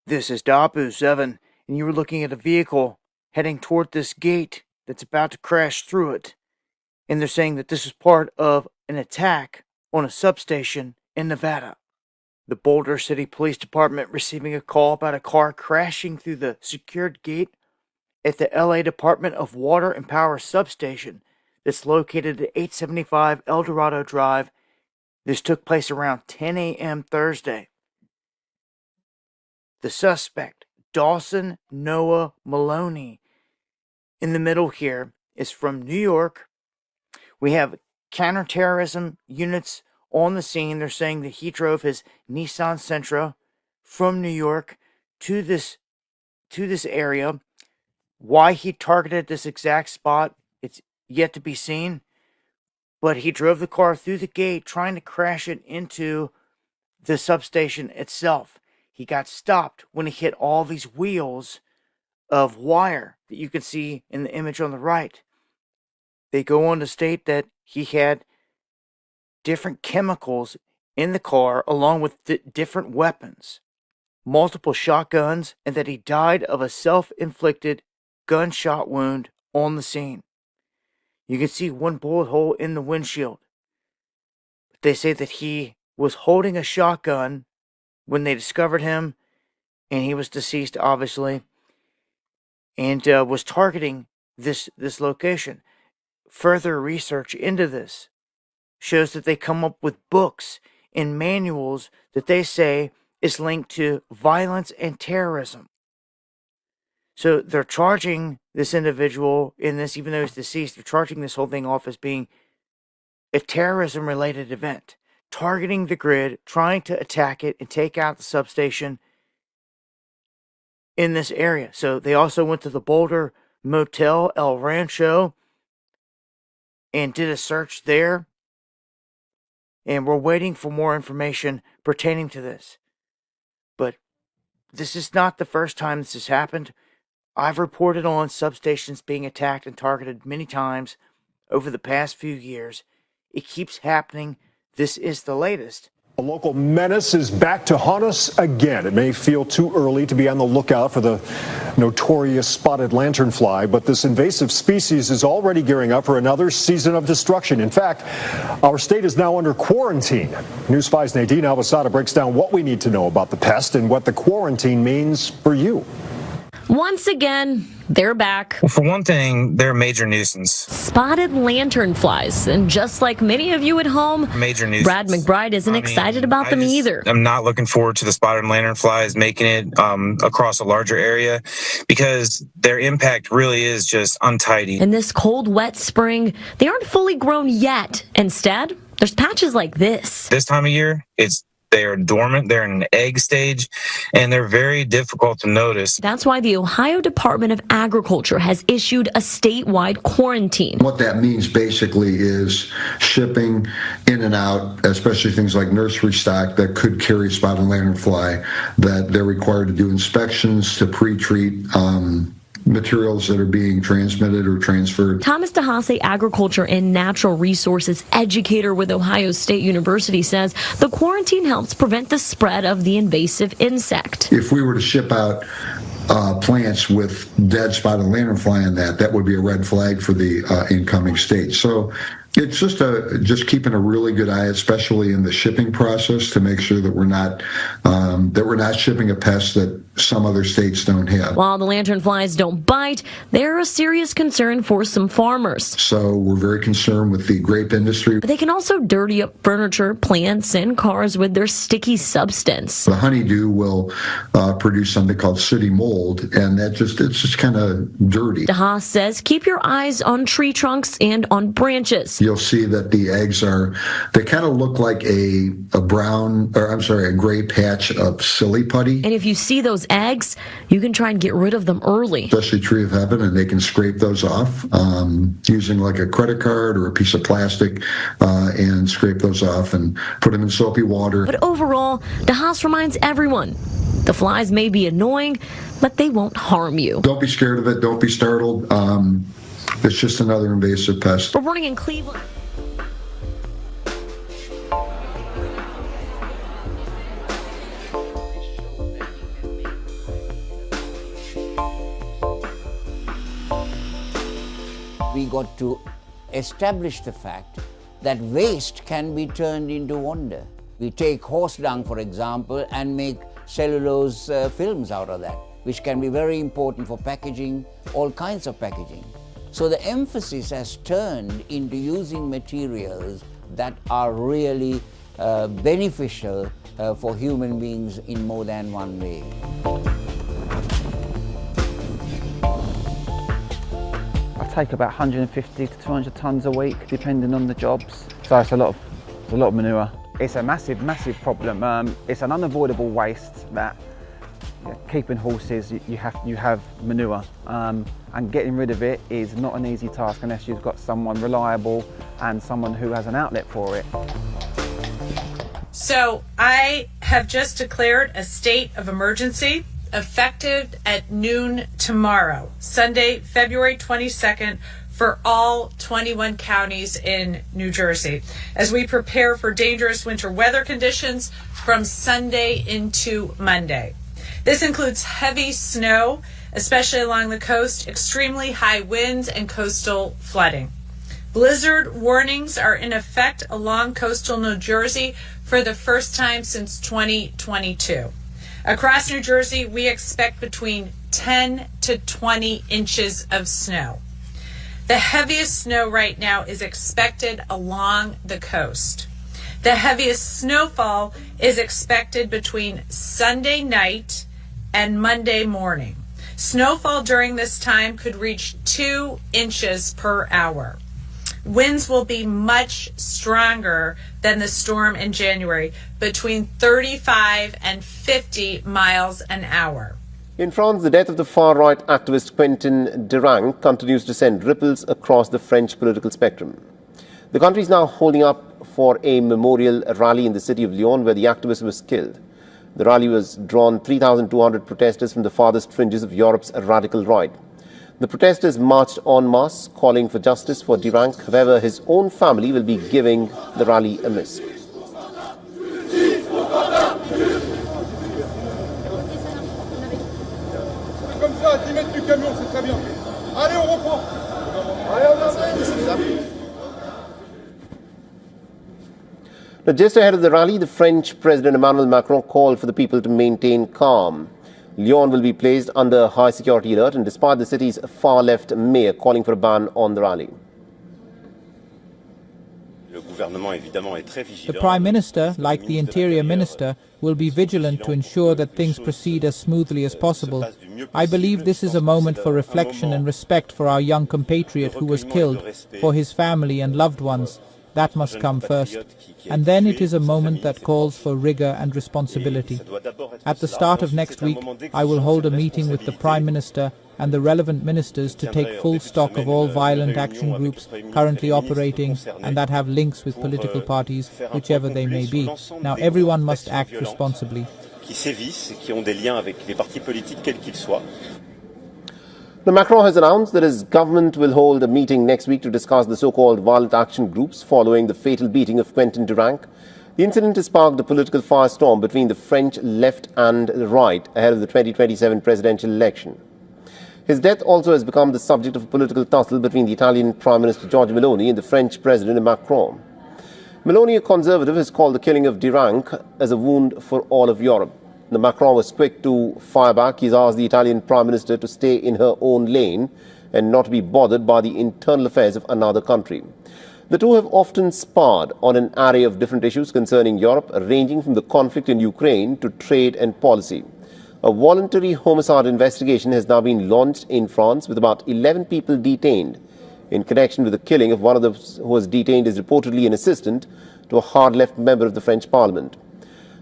This is Dabu7, and you were looking at a vehicle heading toward this gate that's about to crash through it. And they're saying that this is part of an attack on a substation in Nevada. The Boulder City Police Department receiving a call about a car crashing through the secured gate at the LA Department of Water and Power substation that's located at 875 El Dorado Drive. This took place around 10 a.m. Thursday. The suspect, Dawson Noah Maloney, in the middle here, is from New York. We have counterterrorism units on the scene. They're saying that he drove his Nissan Sentra from New York to this area. Why he targeted this exact spot, it's yet to be seen. But he drove the car through the gate, trying to crash it into the substation itself. He got stopped when he hit all these wheels of wire that you can see in the image on the right. They go on to state that he had different chemicals in the car along with different weapons, multiple shotguns, and that he died of a self-inflicted gunshot wound on the scene. You can see one bullet hole in the windshield. They say that he was holding a shotgun when they discovered him, and he was deceased, obviously, and was targeting this location. Further research into this shows that they come up with books and manuals that they say is linked to violence and terrorism. So they're charging this individual in this, even though he's deceased, they're charging this whole thing off as being a terrorism-related event, targeting the grid, trying to attack it and take out the substation in this area. So they also went to the Boulder Motel El Rancho and did a search there. And we're waiting for more information pertaining to this. But this is not the first time this has happened. I've reported on substations being attacked and targeted many times over the past few years. It keeps happening. This is the latest. A local menace is back to haunt us again. It may feel too early to be on the lookout for the notorious spotted lanternfly, but this invasive species is already gearing up for another season of destruction. In fact, our state is now under quarantine. News 5's Nadine Alvasada breaks down what we need to know about the pest and what the quarantine means for you. Once again, they're back. Well, for one thing, they're a major nuisance. Spotted lanternflies. And just like many of you at home, major nuisance. Brad McBride isn't excited about them either. I'm not looking forward to the spotted lanternflies making it across a larger area because their impact really is just untidy. In this cold, wet spring, they aren't fully grown yet. Instead, there's patches like this. This time of year, they are dormant, they're in an egg stage, and they're very difficult to notice. That's why the Ohio Department of Agriculture has issued a statewide quarantine. What that means basically is shipping in and out, especially things like nursery stock that could carry spotted lanternfly, that they're required to do inspections to pre-treat materials that are being transmitted or transferred. Thomas DeHasse, agriculture and natural resources educator with Ohio State University, says the quarantine helps prevent the spread of the invasive insect. If we were to ship out plants with dead spotted lanternfly in that would be a red flag for the incoming state. So it's just keeping a really good eye, especially in the shipping process, to make sure that we're not shipping a pest that some other states don't have. While the lanternflies don't bite, they're a serious concern for some farmers. So we're very concerned with the grape industry. But they can also dirty up furniture, plants, and cars with their sticky substance. The honeydew will produce something called sooty mold, and it's just kind of dirty. DeHaas says keep your eyes on tree trunks and on branches. You'll see that the eggs they kind of look like a gray patch of silly putty. And if you see those eggs, you can try and get rid of them early. Especially Tree of Heaven, and they can scrape those off using like a credit card or a piece of plastic and scrape those off and put them in soapy water. But overall, DeHaas reminds everyone, the flies may be annoying, but they won't harm you. Don't be scared of it. Don't be startled. It's just another invasive pest. Reporting in Cleveland. we got to establish the fact that waste can be turned into wonder. We take horse dung, for example, and make cellulose films out of that, which can be very important for packaging, all kinds of packaging. So the emphasis has turned into using materials that are really beneficial for human beings in more than one way. I take about 150 to 200 tonnes a week, depending on the jobs. So it's a lot of manure. It's a massive problem. It's an unavoidable waste that keeping horses, you have manure, and getting rid of it is not an easy task unless you've got someone reliable and someone who has an outlet for it. So I have just declared a state of emergency effective at noon tomorrow, Sunday, February 22nd, for all 21 counties in New Jersey, as we prepare for dangerous winter weather conditions from Sunday into Monday. This includes heavy snow, especially along the coast, extremely high winds, and coastal flooding. Blizzard warnings are in effect along coastal New Jersey for the first time since 2022. Across New Jersey, we expect between 10 to 20 inches of snow. The heaviest snow right now is expected along the coast. The heaviest snowfall is expected between Sunday night and Monday morning. Snowfall during this time could reach 2 inches per hour. Winds will be much stronger than the storm in January, between 35 and 50 miles an hour. In France, the death of the far-right activist Quentin Duranc continues to send ripples across the French political spectrum. The country is now holding up for a memorial rally in the city of Lyon, where the activist was killed. The rally was drawn 3,200 protesters from the farthest fringes of Europe's radical right. The protesters marched en masse, calling for justice for Duranc. However, his own family will be giving the rally a miss. Now, just ahead of the rally, the French President Emmanuel Macron called for the people to maintain calm. Lyon will be placed under high security alert, and despite the city's far-left mayor calling for a ban on the rally. The Prime Minister, like the Interior Minister, will be vigilant to ensure that things proceed as smoothly as possible. I believe this is a moment for reflection and respect for our young compatriot who was killed, for his family and loved ones. That must come first. And then it is a moment that calls for rigor and responsibility. At the start of next week, I will hold a meeting with the Prime Minister and the relevant ministers to take full stock of all violent action groups currently operating and that have links with political parties, whichever they may be. Now everyone must act responsibly. Now, Macron has announced that his government will hold a meeting next week to discuss the so-called violent action groups following the fatal beating of Quentin Duranc. The incident has sparked a political firestorm between the French left and the right ahead of the 2027 presidential election. His death also has become the subject of a political tussle between the Italian Prime Minister Giorgia Meloni and the French President Macron. Meloni, a conservative, has called the killing of Duranc as a wound for all of Europe. The Macron was quick to fire back. He's asked the Italian Prime Minister to stay in her own lane and not be bothered by the internal affairs of another country. The two have often sparred on an array of different issues concerning Europe, ranging from the conflict in Ukraine to trade and policy. A voluntary homicide investigation has now been launched in France, with about 11 people detained in connection with the killing of one of those who was detained as reportedly an assistant to a hard-left member of the French Parliament.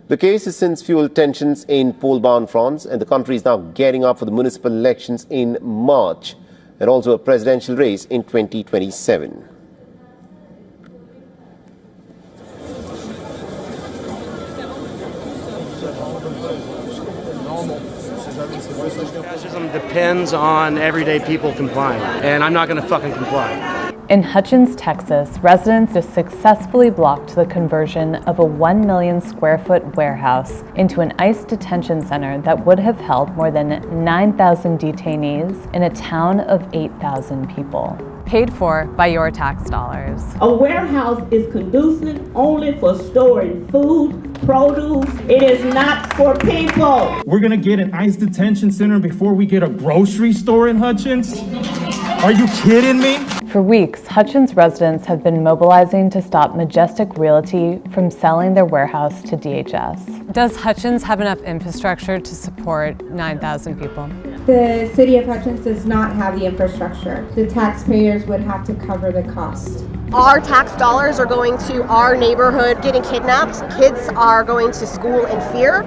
The case has since fueled tensions in poll-bound France, and the country is now gearing up for the municipal elections in March and also a presidential race in 2027. Fascism depends on everyday people complying, and I'm not going to fucking comply. In Hutchins, Texas, residents have successfully blocked the conversion of a 1 million square foot warehouse into an ICE detention center that would have held more than 9,000 detainees in a town of 8,000 people. paid for by your tax dollars. A warehouse is conducive only for storing food, produce. It is not for people. We're gonna get an ICE detention center before we get a grocery store in Hutchins? Are you kidding me? For weeks, Hutchins residents have been mobilizing to stop Majestic Realty from selling their warehouse to DHS. Does Hutchins have enough infrastructure to support 9,000 people? The city of Hutchins does not have the infrastructure. The taxpayers would have to cover the cost. Our tax dollars are going to our neighborhood getting kidnapped. Kids are going to school in fear.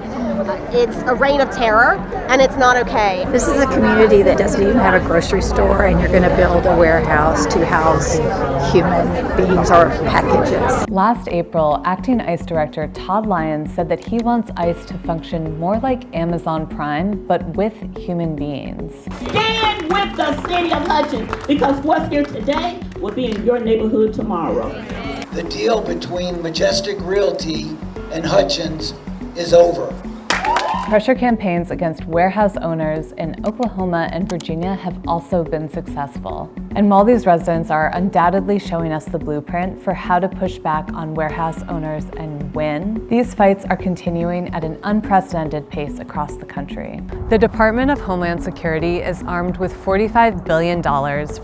It's a reign of terror, and it's not okay. This is a community that doesn't even have a grocery store, and you're going to build a warehouse to house human beings or packages. Last April, Acting ICE Director Todd Lyons said that he wants ICE to function more like Amazon Prime, but with human beings. Stand with the city of Hutchins, because what's here today will be in your neighborhood tomorrow. The deal between Majestic Realty and Hutchins is over. Pressure campaigns against warehouse owners in Oklahoma and Virginia have also been successful. And while these residents are undoubtedly showing us the blueprint for how to push back on warehouse owners and win, these fights are continuing at an unprecedented pace across the country. The Department of Homeland Security is armed with $45 billion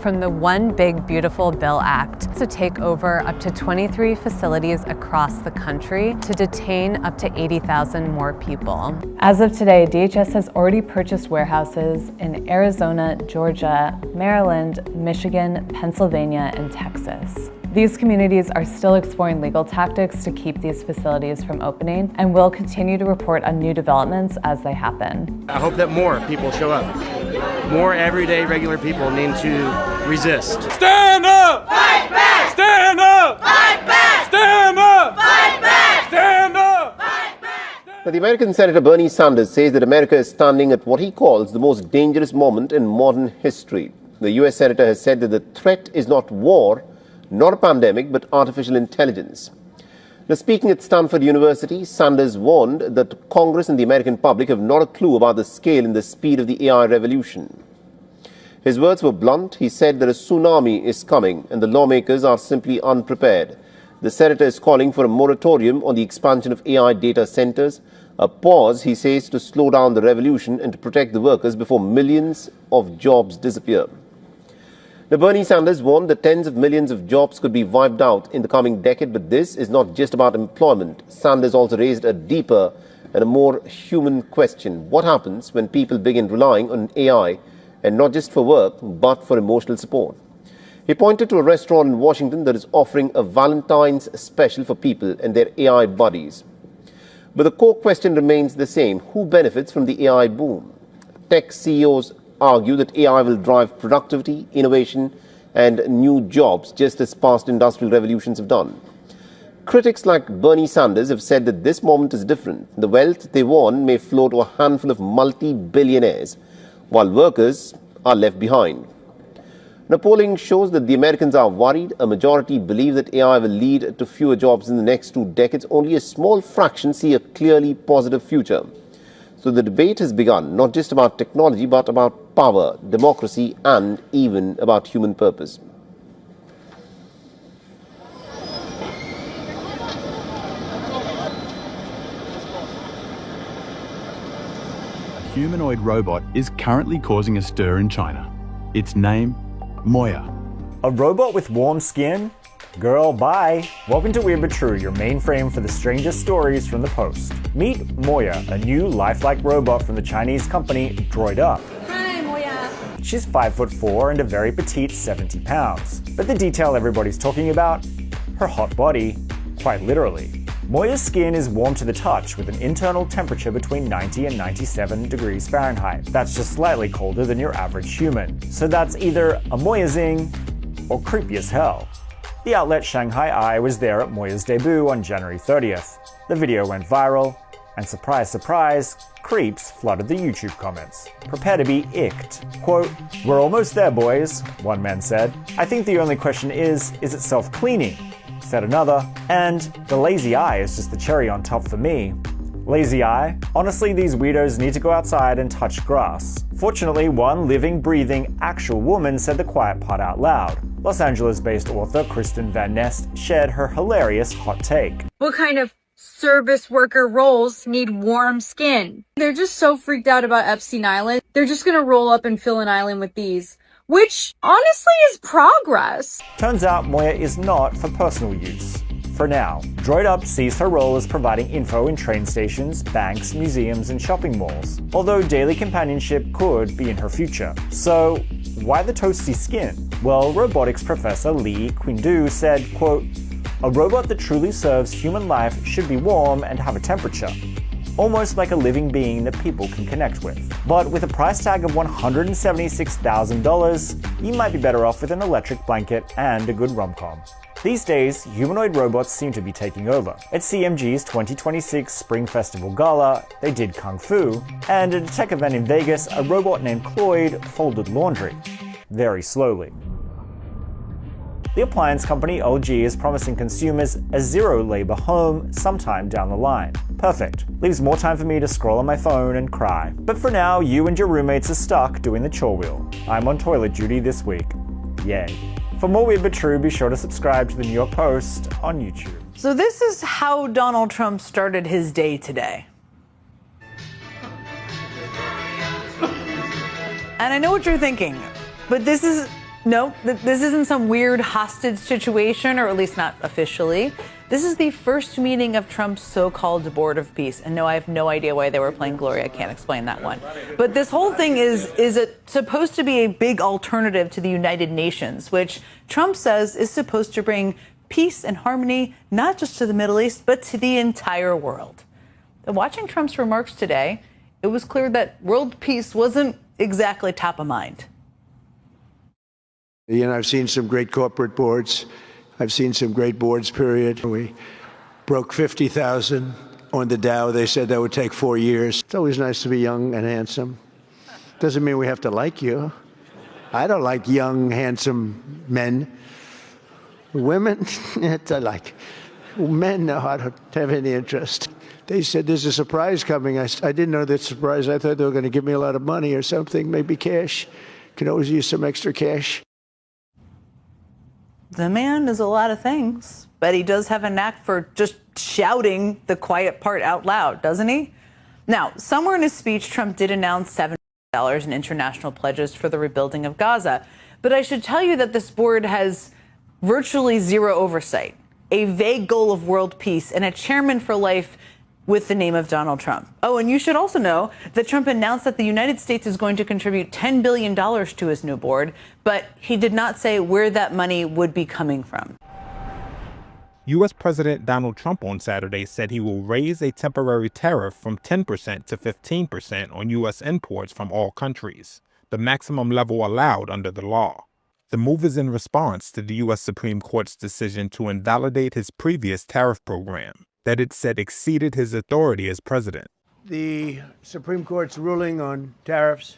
from the One Big Beautiful Bill Act to take over up to 23 facilities across the country to detain up to 80,000 more people. As of today, DHS has already purchased warehouses in Arizona, Georgia, Maryland, Michigan, Pennsylvania, and Texas. These communities are still exploring legal tactics to keep these facilities from opening and will continue to report on new developments as they happen. I hope that more people show up. More everyday, regular people need to resist. Stand up! Fight back! Stand up! Fight back! Stand up! Fight back! Stand up! Now, the American Senator Bernie Sanders says that America is standing at what he calls the most dangerous moment in modern history. The U.S. Senator has said that the threat is not war, not a pandemic, but artificial intelligence. Now, speaking at Stanford University, Sanders warned that Congress and the American public have not a clue about the scale and the speed of the AI revolution. His words were blunt. He said that a tsunami is coming and the lawmakers are simply unprepared. The senator is calling for a moratorium on the expansion of AI data centers, a pause, he says, to slow down the revolution and to protect the workers before millions of jobs disappear. Now, Bernie Sanders warned that tens of millions of jobs could be wiped out in the coming decade, but this is not just about employment. Sanders also raised a deeper and a more human question. What happens when people begin relying on AI, and not just for work, but for emotional support? He pointed to a restaurant in Washington that is offering a Valentine's special for people and their AI buddies. But the core question remains the same. Who benefits from the AI boom? Tech CEOs argue that AI will drive productivity, innovation, and new jobs, just as past industrial revolutions have done. Critics like Bernie Sanders have said that this moment is different. The wealth, they warn, may flow to a handful of multi-billionaires, while workers are left behind. Now, polling shows that the Americans are worried. A majority believe that AI will lead to fewer jobs in the next 2 decades. Only a small fraction see a clearly positive future. So the debate has begun, not just about technology, but about power, democracy, and even about human purpose. A humanoid robot is currently causing a stir in China. Its name, Moya. A robot with warm skin? Girl, bye. Welcome to Weird But True, your mainframe for the strangest stories from the Post. Meet Moya, a new lifelike robot from the Chinese company DroidUp. Hi, Moya. She's 5'4" and a very petite 70 pounds. But the detail everybody's talking about? Her hot body, quite literally. Moya's skin is warm to the touch with an internal temperature between 90 and 97 degrees Fahrenheit. That's just slightly colder than your average human. So that's either a Moya zing or creepy as hell. The outlet Shanghai Eye was there at Moya's debut on January 30th. The video went viral, and surprise, surprise, creeps flooded the YouTube comments. Prepare to be icked. Quote, "We're almost there, boys," one man said. "I think the only question is it self-cleaning?" said another. And the lazy eye is just the cherry on top for me. Lazy eye? Honestly, these weirdos need to go outside and touch grass. Fortunately, one living, breathing, actual woman said the quiet part out loud. Los Angeles-based author Kristen Van Nest shared her hilarious hot take. What kind of service worker roles need warm skin? They're just so freaked out about Epstein Island. They're just gonna roll up and fill an island with these, which honestly is progress. Turns out Moya is not for personal use. For now, DroidUp sees her role as providing info in train stations, banks, museums, and shopping malls, although daily companionship could be in her future. So, why the toasty skin? Well, robotics professor Lee Quindu said, quote, "A robot that truly serves human life should be warm and have a temperature. Almost like a living being that people can connect with. But with a price tag of $176,000, you might be better off with an electric blanket and a good rom-com." These days, humanoid robots seem to be taking over. At CMG's 2026 Spring Festival Gala, they did Kung Fu, and at a tech event in Vegas, a robot named Cloyd folded laundry. Very slowly. The appliance company LG is promising consumers a zero-labor home sometime down the line. Perfect. Leaves more time for me to scroll on my phone and cry. But for now, you and your roommates are stuck doing the chore wheel. I'm on toilet duty this week. Yay. For more Weird But True, be sure to subscribe to the New York Post on YouTube. So this is how Donald Trump started his day today. And I know what you're thinking, but this isn't some weird hostage situation, or at least not officially. This is the first meeting of Trump's so-called Board of Peace. And no, I have no idea why they were playing Gloria. I can't explain that one. But this whole thing is supposed to be a big alternative to the United Nations, which Trump says is supposed to bring peace and harmony, not just to the Middle East, but to the entire world. And watching Trump's remarks today, it was clear that world peace wasn't exactly top of mind. You know, I've seen some great corporate boards. I've seen some great boards, period. We broke 50,000 on the Dow. They said that would take 4 years. It's always nice to be young and handsome. Doesn't mean we have to like you. I don't like young, handsome men. Women, I like. Men, no, I don't have any interest. They said there's a surprise coming. I didn't know that surprise. I thought they were going to give me a lot of money or something, maybe cash. Could always use some extra cash. The man is a lot of things, but he does have a knack for just shouting the quiet part out loud, doesn't he? Now, somewhere in his speech, Trump did announce $7 billion in international pledges for the rebuilding of Gaza. But I should tell you that this board has virtually zero oversight, a vague goal of world peace, and a chairman for life with the name of Donald Trump. Oh, and you should also know that Trump announced that the United States is going to contribute $10 billion to his new board, but he did not say where that money would be coming from. U.S. President Donald Trump on Saturday said he will raise a temporary tariff from 10% to 15% on U.S. imports from all countries, the maximum level allowed under the law. The move is in response to the U.S. Supreme Court's decision to invalidate his previous tariff program that it said exceeded his authority as president. The Supreme Court's ruling on tariffs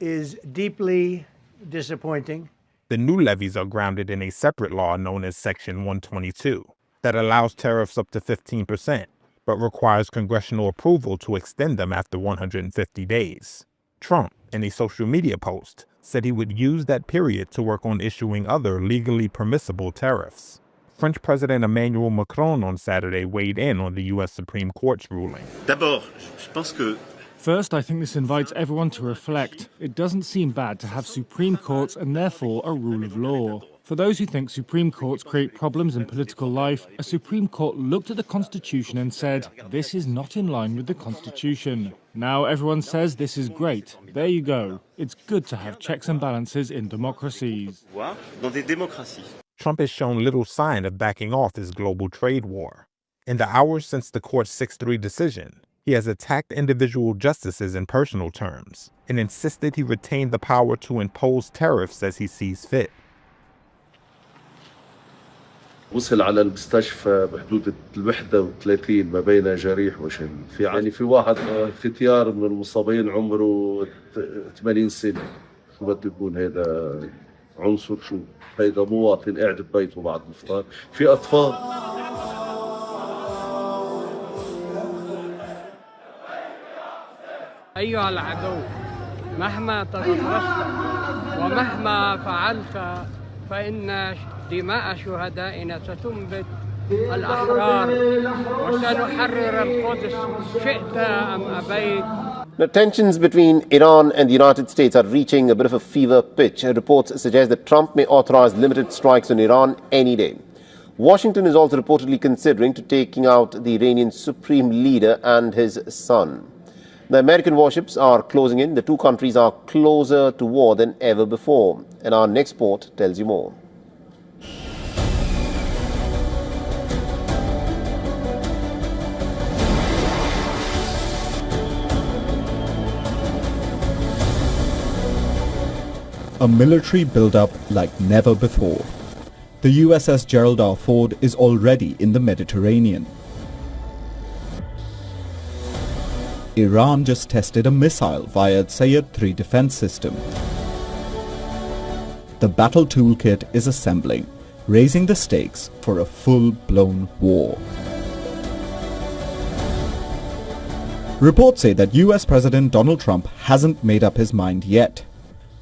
is deeply disappointing. The new levies are grounded in a separate law known as Section 122 that allows tariffs up to 15%, but requires congressional approval to extend them after 150 days. Trump, in a social media post, said he would use that period to work on issuing other legally permissible tariffs. French President Emmanuel Macron on Saturday weighed in on the U.S. Supreme Court's ruling. First, I think this invites everyone to reflect. It doesn't seem bad to have Supreme Courts and therefore a rule of law. For those who think Supreme Courts create problems in political life, a Supreme Court looked at the Constitution and said, this is not in line with the Constitution. Now everyone says this is great. There you go. It's good to have checks and balances in democracies. Trump has shown little sign of backing off his global trade war. In the hours since the court's 6-3 decision, he has attacked individual justices in personal terms and insisted he retained the power to impose tariffs as he sees fit. وصل على المستشفى بحدود 31 ما بين جريح وشهيد. في واحد ختيار من المصابين عمره 80 سنة. شو بده يكون هذا عنصر شو؟ هيدا مواطن قاعد ببيته بعد الافطار. في أطفال. أيها العدو مهما تطرفت ومهما فعلت فإن دماء شهدائنا ستنبت الأحرار وسنحرر القدس شئت أم أبيت. Now, tensions between Iran and the United States are reaching a bit of a fever pitch. Reports suggest that Trump may authorize limited strikes on Iran any day. Washington is also reportedly considering taking out the Iranian supreme leader and his son. The American warships are closing in. The two countries are closer to war than ever before. And our next report tells you more. A military build-up like never before. The USS Gerald R. Ford is already in the Mediterranean. Iran just tested a missile via its Sayyad-3 defense system. The battle toolkit is assembling, raising the stakes for a full-blown war. Reports say that US President Donald Trump hasn't made up his mind yet.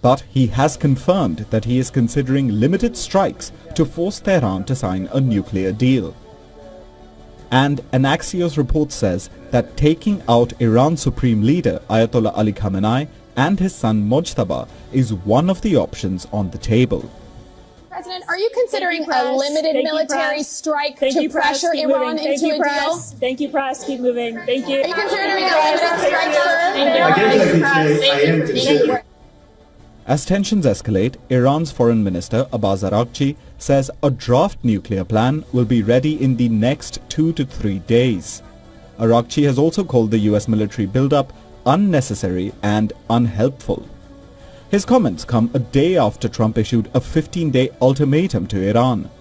But he has confirmed that he is considering limited strikes to force Tehran to sign a nuclear deal. And an Axios report says that taking out Iran's supreme leader Ayatollah Ali Khamenei and his son Mojtaba is one of the options on the table. President, are you considering a limited military strike to pressure Iran into a deal? Thank you, press. Keep moving. Thank you. Are you considering a limited strike, sir? Thank you. As tensions escalate, Iran's Foreign Minister Abbas Araghchi says a draft nuclear plan will be ready in the next 2 to 3 days. Araghchi has also called the US military buildup unnecessary and unhelpful. His comments come a day after Trump issued a 15-day ultimatum to Iran.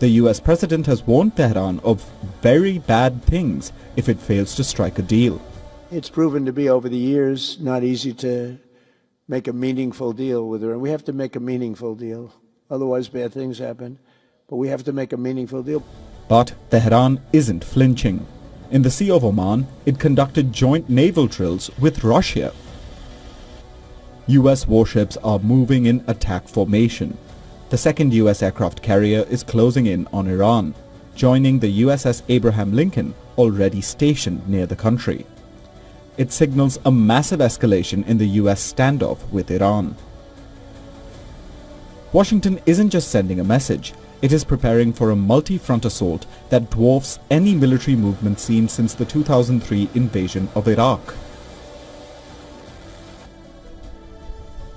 The US president has warned Tehran of very bad things if it fails to strike a deal. It's proven to be over the years not easy to make a meaningful deal with Iran. We have to make a meaningful deal. Otherwise, bad things happen. But we have to make a meaningful deal. But Tehran isn't flinching. In the Sea of Oman, it conducted joint naval drills with Russia. US warships are moving in attack formation. The second US aircraft carrier is closing in on Iran, joining the USS Abraham Lincoln already stationed near the country. It signals a massive escalation in the US standoff with Iran. Washington isn't just sending a message, it is preparing for a multi-front assault that dwarfs any military movement seen since the 2003 invasion of Iraq.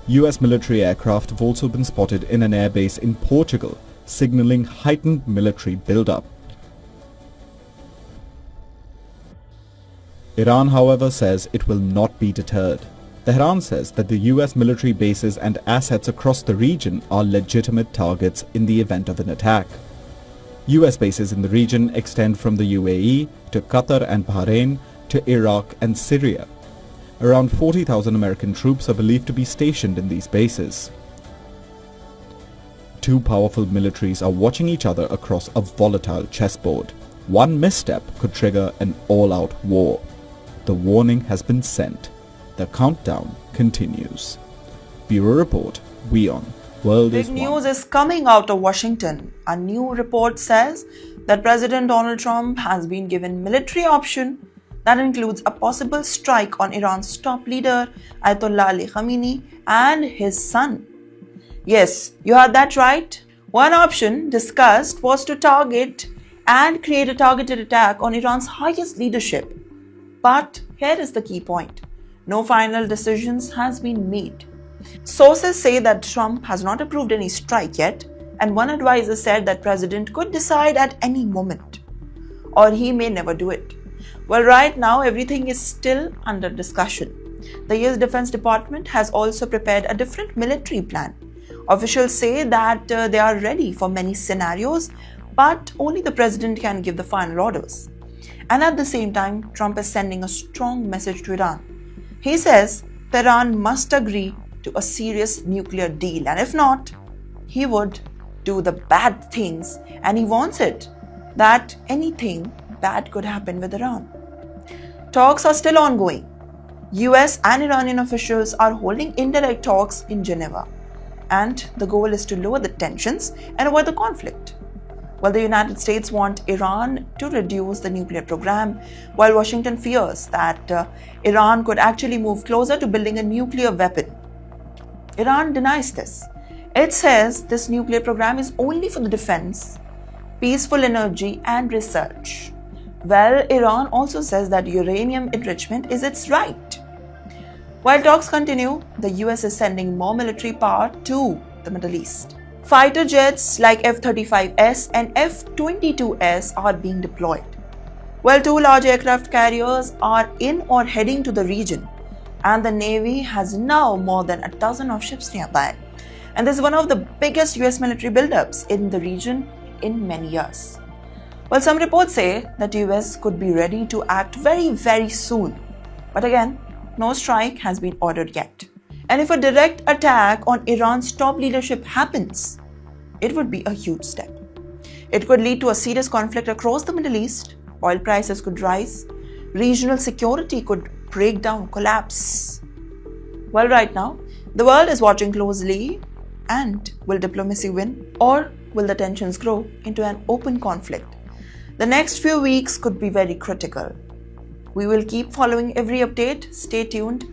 US military aircraft have also been spotted in an airbase in Portugal, signaling heightened military buildup. Iran, however, says it will not be deterred. Tehran says that the US military bases and assets across the region are legitimate targets in the event of an attack. US bases in the region extend from the UAE to Qatar and Bahrain to Iraq and Syria. Around 40,000 American troops are believed to be stationed in these bases. Two powerful militaries are watching each other across a volatile chessboard. One misstep could trigger an all-out war. The warning has been sent. The countdown continues. Bureau Report, WION. World Big is news one. is coming out of Washington. A new report says that President Donald Trump has been given military option that includes a possible strike on Iran's top leader Ayatollah Ali Khamenei and his son. Yes, you heard that right. One option discussed was to target and create a targeted attack on Iran's highest leadership. But here is the key point. No final decisions has been made. Sources say that Trump has not approved any strike yet, and one advisor said that President could decide at any moment, or he may never do it. Well, right now everything is still under discussion. The US Defense Department has also prepared a different military plan. Officials say that they are ready for many scenarios, but only the president can give the final orders. And at the same time, Trump is sending a strong message to Iran. He says Tehran must agree to a serious nuclear deal, and if not, he would do the bad things, and he wants it that anything bad could happen with Iran. Talks are still ongoing. US and Iranian officials are holding indirect talks in Geneva, and the goal is to lower the tensions and avoid the conflict. While the United States want Iran to reduce the nuclear program, while Washington fears that Iran could actually move closer to building a nuclear weapon. Iran denies this. It says this nuclear program is only for the defense, peaceful energy and research. Well, Iran also says that uranium enrichment is its right. While talks continue, the US is sending more military power to the Middle East. Fighter jets like F-35S and F-22S are being deployed, while 2 large aircraft carriers are in or heading to the region, and the Navy has now more than a dozen of ships nearby. And this is one of the biggest US military buildups in the region in many years. Well, some reports say that US could be ready to act very soon. But again, no strike has been ordered yet. And if a direct attack on Iran's top leadership happens, it would be a huge step. It could lead to a serious conflict across the Middle East. Oil prices could rise. Regional security could break down, collapse. Well, right now, the world is watching closely. And will diplomacy win? Or will the tensions grow into an open conflict? The next few weeks could be very critical. We will keep following every update. Stay tuned.